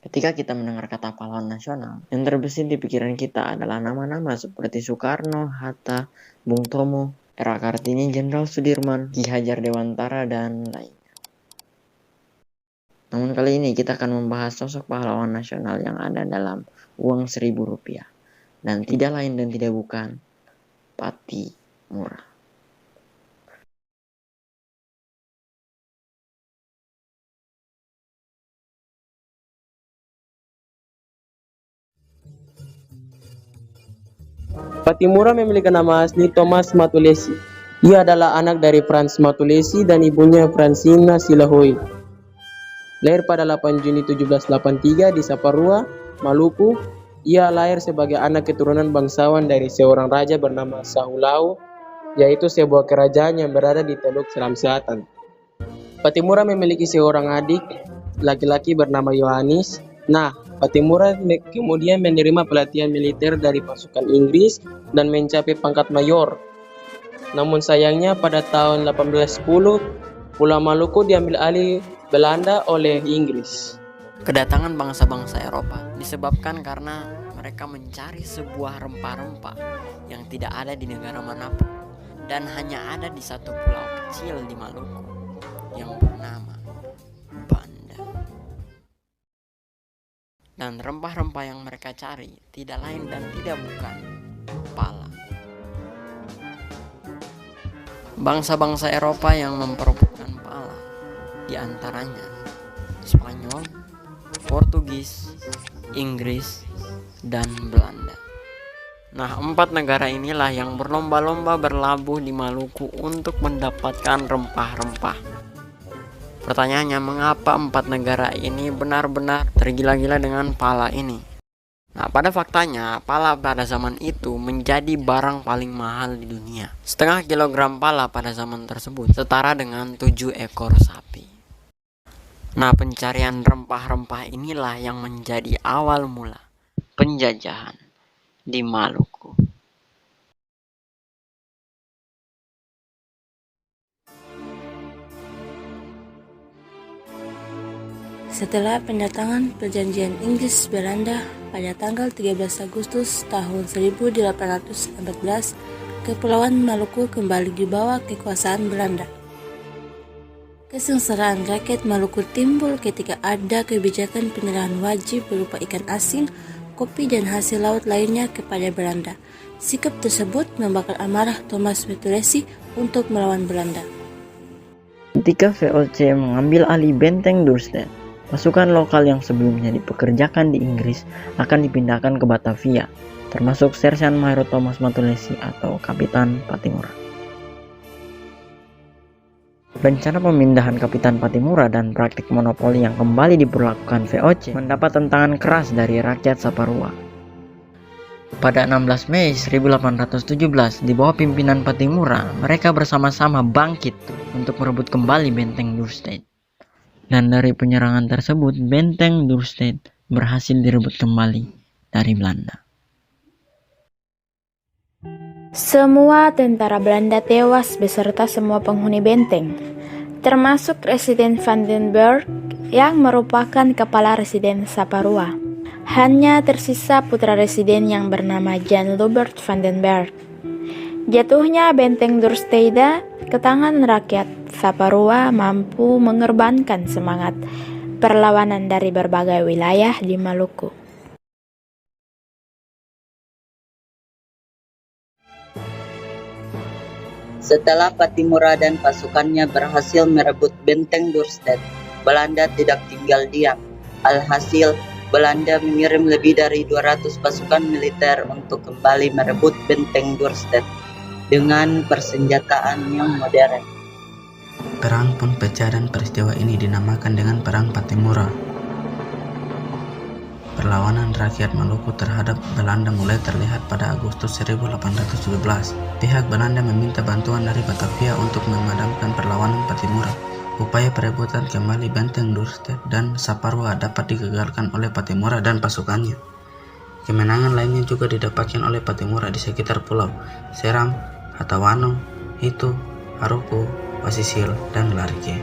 Ketika kita mendengar kata pahlawan nasional, yang terbesit di pikiran kita adalah nama-nama seperti Soekarno, Hatta, Bung Tomo, era Kartini, Jenderal Sudirman, Ki Hajar Dewantara, dan lain. Namun kali ini kita akan membahas sosok pahlawan nasional yang ada dalam uang Rp1.000 dan tidak lain dan tidak bukan Pattimura. Pattimura memiliki nama asli Thomas Matulesi. Ia adalah anak dari Frans Matulesi dan ibunya Fransina Silahoi. Lahir pada 8 Juni 1783 di Saparua, Maluku. Ia lahir sebagai anak keturunan bangsawan dari seorang raja bernama Sahulau, yaitu sebuah kerajaan yang berada di Teluk Seram Selatan. Pattimura memiliki seorang adik laki-laki bernama Yohanes. Pattimura kemudian menerima pelatihan militer dari pasukan Inggris dan mencapai pangkat mayor. Namun sayangnya pada tahun 1810, Pulau Maluku diambil alih Belanda oleh Inggris. Kedatangan bangsa-bangsa Eropa disebabkan karena mereka mencari sebuah rempah-rempah yang tidak ada di negara manapun dan hanya ada di satu pulau kecil di Maluku yang bernama Banda. Dan rempah-rempah yang mereka cari tidak lain dan tidak bukan pala. Bangsa-bangsa Eropa yang memperebutkan pala di antaranya Spanyol, Portugis, Inggris, dan Belanda. 4 negara inilah yang berlomba-lomba berlabuh di Maluku untuk mendapatkan rempah-rempah. Pertanyaannya, mengapa 4 negara ini benar-benar tergila-gila dengan pala ini? Pada faktanya, pala pada zaman itu menjadi barang paling mahal di dunia. Setengah kilogram pala pada zaman tersebut setara dengan 7 ekor sapi. Pencarian rempah-rempah inilah yang menjadi awal mula penjajahan di Maluku. Setelah pendatangan perjanjian Inggris-Belanda pada tanggal 13 Agustus tahun 1814, Kepulauan Maluku kembali di bawah kekuasaan Belanda. Kesengsaraan rakyat Maluku timbul ketika ada kebijakan penyerahan wajib berupa ikan asin, kopi, dan hasil laut lainnya kepada Belanda. Sikap tersebut membakar amarah Thomas Matulesi untuk melawan Belanda. Ketika VOC mengambil alih benteng Dorset, pasukan lokal yang sebelumnya dipekerjakan di Inggris akan dipindahkan ke Batavia, termasuk Sersan Mayor Thomas Matulesi atau Kapitan Pattimura. Rencana pemindahan Kapitan Pattimura dan praktik monopoli yang kembali diberlakukan VOC mendapat tentangan keras dari rakyat Saparua. Pada 16 Mei 1817, di bawah pimpinan Pattimura, mereka bersama-sama bangkit untuk merebut kembali benteng Dorset. Dan dari penyerangan tersebut, benteng Dorset berhasil direbut kembali dari Belanda. Semua tentara Belanda tewas beserta semua penghuni benteng, termasuk Residen van den Berg yang merupakan kepala Residen Saparua. Hanya tersisa putra Residen yang bernama Jan Lubert van den Berg. Jatuhnya benteng Dorset ke tangan rakyat Saparua mampu mengorbankan semangat perlawanan dari berbagai wilayah di Maluku. Setelah Pattimura dan pasukannya berhasil merebut benteng Dorset, Belanda tidak tinggal diam. Alhasil, Belanda mengirim lebih dari 200 pasukan militer untuk kembali merebut benteng Dorset dengan persenjataan yang modern. Perang pun pecah dan peristiwa ini dinamakan dengan Perang Pattimura. Perlawanan rakyat Maluku terhadap Belanda mulai terlihat pada Agustus 1817. Pihak Belanda meminta bantuan dari Batavia untuk memadamkan perlawanan Pattimura. Upaya perebutan kembali benteng Dorset dan Saparua dapat digagalkan oleh Pattimura dan pasukannya. Kemenangan lainnya juga didapatkan oleh Pattimura di sekitar pulau Seram, Hatawano, Hitu, Haruko, Pasisir, dan Larke.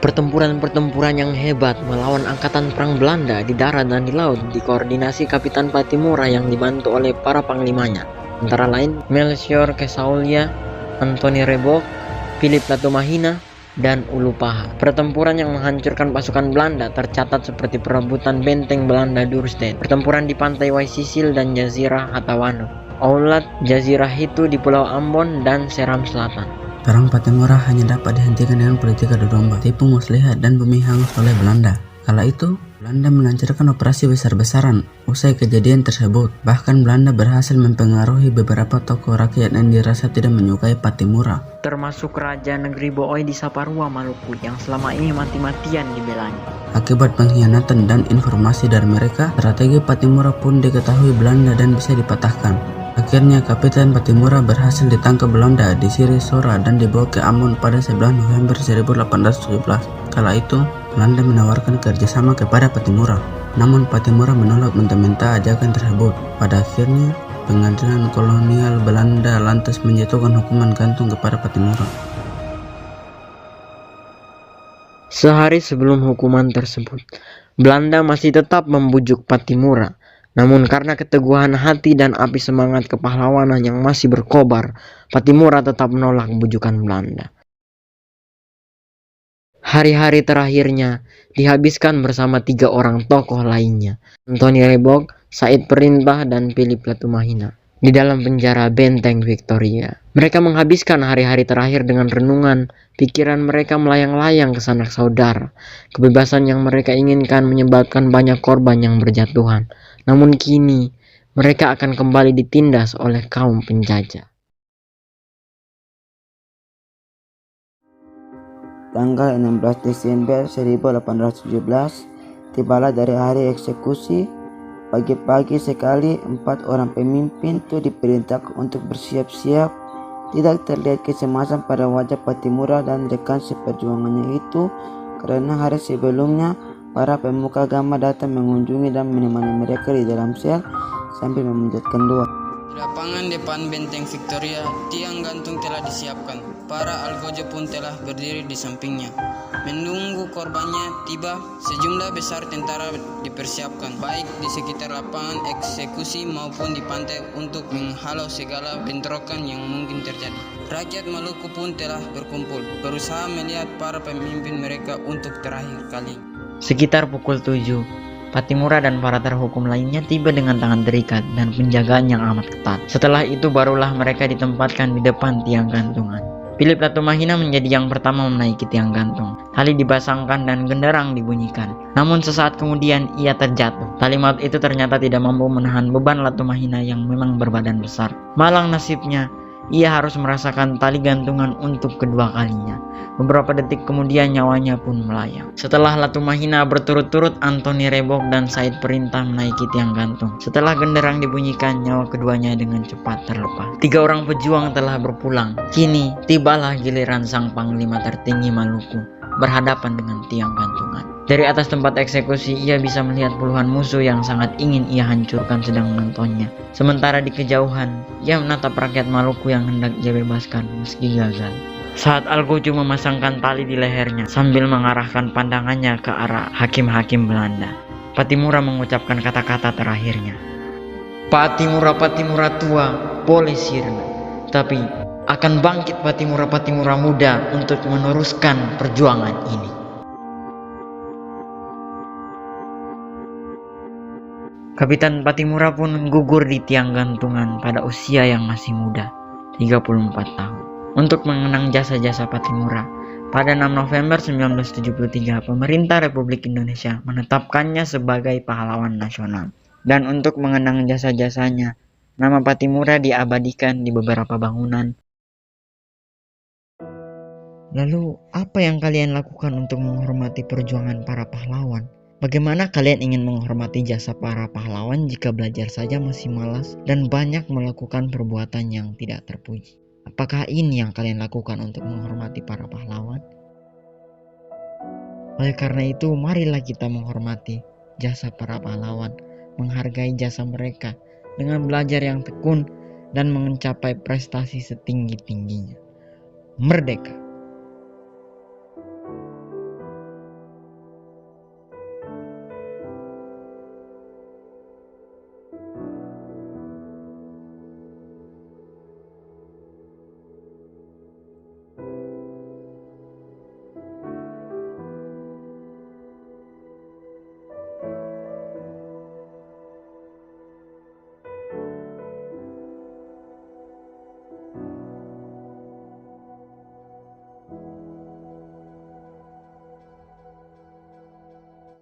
Pertempuran-pertempuran yang hebat melawan angkatan perang Belanda di darat dan di laut dikoordinasi Kapitan Pattimura yang dibantu oleh para panglimanya, antara lain Melchior Kesaulia, Antoni Rebok, Philip Latumahina, dan Ulupaha. Pertempuran yang menghancurkan pasukan Belanda tercatat seperti perebutan benteng Belanda Duurstede, pertempuran di pantai Waisisil dan Jazirah Hatawano, Aulat, Jazirah Hitu di Pulau Ambon, dan Seram Selatan. Perang Pattimura hanya dapat dihentikan dengan politik adu domba, tipu muslihat, dan bumi hangus oleh Belanda. Kala itu, Belanda melancarkan operasi besar-besaran. Usai kejadian tersebut, bahkan Belanda berhasil mempengaruhi beberapa tokoh rakyat yang dirasa tidak menyukai Pattimura, termasuk Raja Negeri Booi di Saparua, Maluku, yang selama ini mati-matian dibelanya. Akibat pengkhianatan dan informasi dari mereka, strategi Pattimura pun diketahui Belanda dan bisa dipatahkan. Akhirnya Kapitan Pattimura berhasil ditangkap Belanda di Siri Sora dan dibawa ke Ambon pada 11 November 1817. Kala itu, Belanda menawarkan kerjasama kepada Pattimura. Namun Pattimura menolak mentah-mentah ajakan tersebut. Pada akhirnya, pengadilan kolonial Belanda lantas menjatuhkan hukuman gantung kepada Pattimura. Sehari sebelum hukuman tersebut, Belanda masih tetap membujuk Pattimura. Namun karena keteguhan hati dan api semangat kepahlawanan yang masih berkobar, Pattimura tetap menolak bujukan Belanda. Hari-hari terakhirnya dihabiskan bersama 3 orang tokoh lainnya, Antoni Rebok, Said Perintah, dan Philip Latumahina, di dalam penjara Benteng Victoria. Mereka menghabiskan hari-hari terakhir dengan renungan, pikiran mereka melayang-layang ke sanak saudara. Kebebasan yang mereka inginkan menyebabkan banyak korban yang berjatuhan. Namun kini, mereka akan kembali ditindas oleh kaum penjajah. Tanggal 16 Desember 1817, tibalah dari hari eksekusi. Pagi-pagi sekali, 4 orang pemimpin itu diperintahkan untuk bersiap-siap. Tidak terlihat kecemasan pada wajah Pattimura dan rekan seperjuangannya itu, karena hari sebelumnya para pemuka agama datang mengunjungi dan menemani mereka di dalam sel sambil memanjatkan doa. Di lapangan depan Benteng Victoria, tiang gantung telah disiapkan. Para algojo pun telah berdiri di sampingnya. Menunggu korbannya tiba, sejumlah besar tentara dipersiapkan, baik di sekitar lapangan eksekusi maupun di pantai untuk menghalau segala bentrokan yang mungkin terjadi. Rakyat Maluku pun telah berkumpul, berusaha melihat para pemimpin mereka untuk terakhir kali. Sekitar pukul 7, Pattimura dan para terhukum lainnya tiba dengan tangan terikat dan penjagaan yang amat ketat. Setelah itu barulah mereka ditempatkan di depan tiang gantungan. Philip Latumahina menjadi yang pertama menaiki tiang gantung. Tali dipasangkan dan genderang dibunyikan. Namun sesaat kemudian ia terjatuh. Tali maut itu ternyata tidak mampu menahan beban Latumahina yang memang berbadan besar. Malang nasibnya, ia harus merasakan tali gantungan untuk kedua kalinya. Beberapa detik kemudian nyawanya pun melayang. Setelah Latumahina berturut-turut Antoni Rebok dan Said Perintah menaiki tiang gantung. Setelah genderang dibunyikan, nyawa keduanya dengan cepat terlepas. 3 orang pejuang telah berpulang. Kini tibalah giliran sang panglima tertinggi Maluku berhadapan dengan tiang gantungan. Dari atas tempat eksekusi, ia bisa melihat puluhan musuh yang sangat ingin ia hancurkan sedang menontonnya. Sementara di kejauhan, ia menatap rakyat Maluku yang hendak ia bebaskan meski gagal. Saat Algojo memasangkan tali di lehernya sambil mengarahkan pandangannya ke arah hakim-hakim Belanda, Pattimura mengucapkan kata-kata terakhirnya. Pattimura tua boleh sirna, tapi akan bangkit Pattimura muda untuk meneruskan perjuangan ini. Kapitan Pattimura pun gugur di tiang gantungan pada usia yang masih muda, 34 tahun. Untuk mengenang jasa-jasa Pattimura, pada 6 November 1973, pemerintah Republik Indonesia menetapkannya sebagai pahlawan nasional. Dan untuk mengenang jasa-jasanya, nama Pattimura diabadikan di beberapa bangunan. Lalu, apa yang kalian lakukan untuk menghormati perjuangan para pahlawan? Bagaimana kalian ingin menghormati jasa para pahlawan jika belajar saja masih malas dan banyak melakukan perbuatan yang tidak terpuji? Apakah ini yang kalian lakukan untuk menghormati para pahlawan? Oleh karena itu, marilah kita menghormati jasa para pahlawan, menghargai jasa mereka dengan belajar yang tekun dan mencapai prestasi setinggi-tingginya. Merdeka!